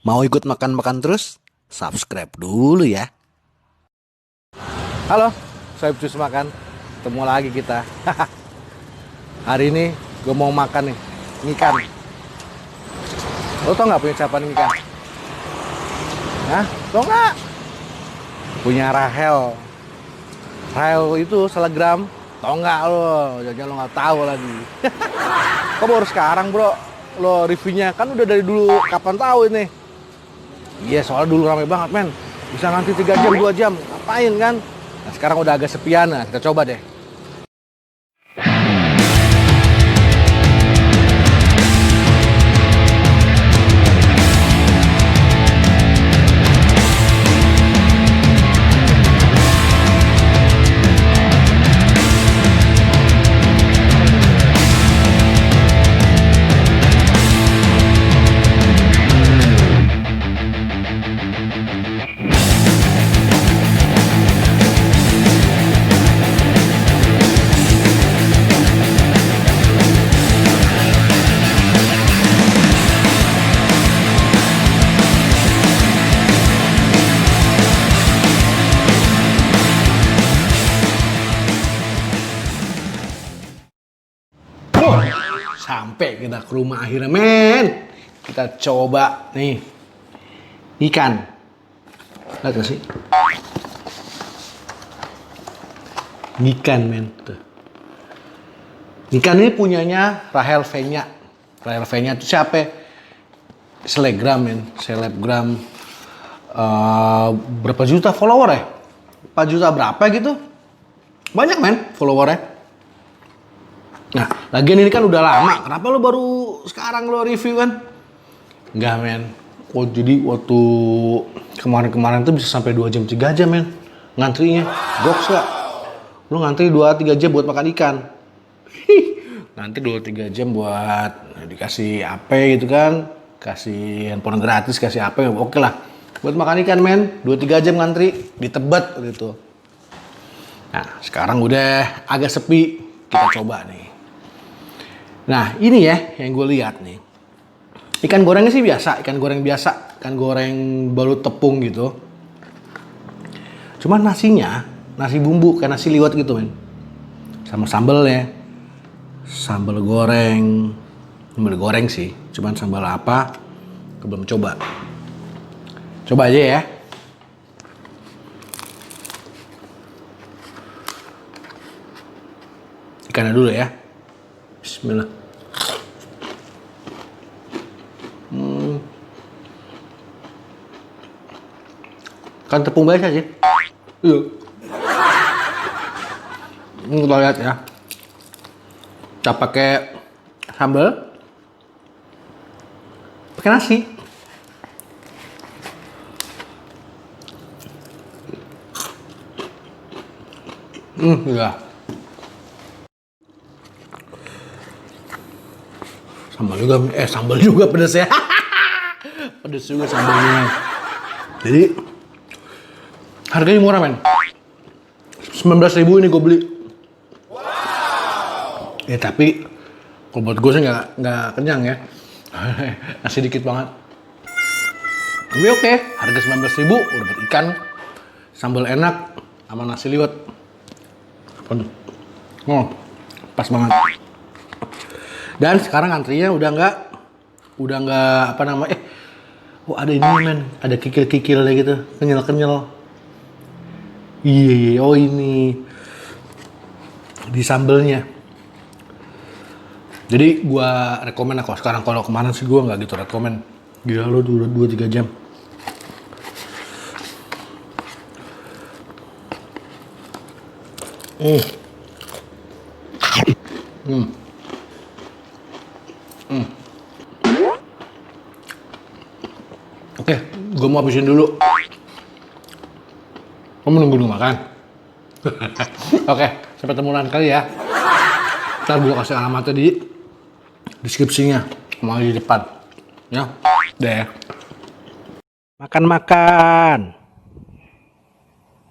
Mau ikut makan-makan terus? Subscribe dulu ya. Halo, saya Cus Makan. Ketemu lagi kita. Hari ini gue mau makan nih, ikan. Lo tau nggak punya siapa nih ikan? Hah? Tau nggak? Punya Rahel. Rahel itu selebgram. Tau nggak lo? Jangan lo nggak tahu lagi. Kok baru sekarang bro? Lo reviewnya kan udah dari dulu. Kapan tahu ini? Iya, soalnya dulu ramai banget men. Bisa ngantri 3 jam, 2 jam. Ngapain kan? Nah sekarang udah agak sepian. Nah kita coba deh. Sampai kita ke rumah akhirnya men. Kita coba nih ikan. Lihat gak sih? Ikan men. Tuh. Ikan ini punyanya Rahel V-nya. Rahel V-nya itu siapa? Selebgram men. Selebgram. Berapa juta follower ya? 4 juta berapa gitu? Banyak men followernya. Nah, lagian ini kan udah lama. Kenapa lo baru sekarang lo review kan? Enggak men. Oh, jadi waktu kemarin-kemarin tuh bisa sampai 2 jam 3 jam men. Ngantrinya. Goks gak? Lo ngantri 2-3 jam buat makan ikan. Nanti 2-3 jam buat dikasih apa gitu kan. Kasih handphone gratis, kasih apa ya. Oke lah. Buat makan ikan men. 2-3 jam ngantri. Di Tebet gitu. Nah, sekarang udah agak sepi. Kita coba nih. Nah ini ya yang gue lihat nih. Ikan gorengnya sih biasa, ikan goreng biasa, ikan goreng balut tepung gitu. Cuman nasinya, nasi bumbu kayak nasi liwet gitu men. Sama sambelnya, sambal goreng, sih. Cuman sambal apa? Gue belum coba. Coba aja ya. Ikannya dulu ya. Bismillah. Kan tepung biasa sih. Iya. Ini kita lihat ya. Kita pakai sambal. Pakai nasi. Iya. Sambal juga pedas ya. Pedas juga sambalnya. Jadi harganya murah men. 19.000 ini gue beli. Ya tapi kalau buat gue sih nggak kenyang ya. Nasi dikit banget. Tapi oke, harga 19.000 udah dapat ikan, sambal enak, sama nasi liwet. Pas banget. Dan sekarang antrinya udah nggak apa namanya? Oh ada ini men, ada kikil-kikilnya gitu, kenyal-kenyal. Iya, oh ini di sambelnya. Jadi gua rekomen aku sekarang. Kalau kemarin sih gua nggak gitu rekomen. Gila lo udah 2-3 jam. Oke, gue mau habisin dulu. Kamu nunggu makan? Oke, sampai ketemu lain kali ya. Ntar gue kasih alamatnya di deskripsinya, sama di depan. Ya, deh. Makan-makan.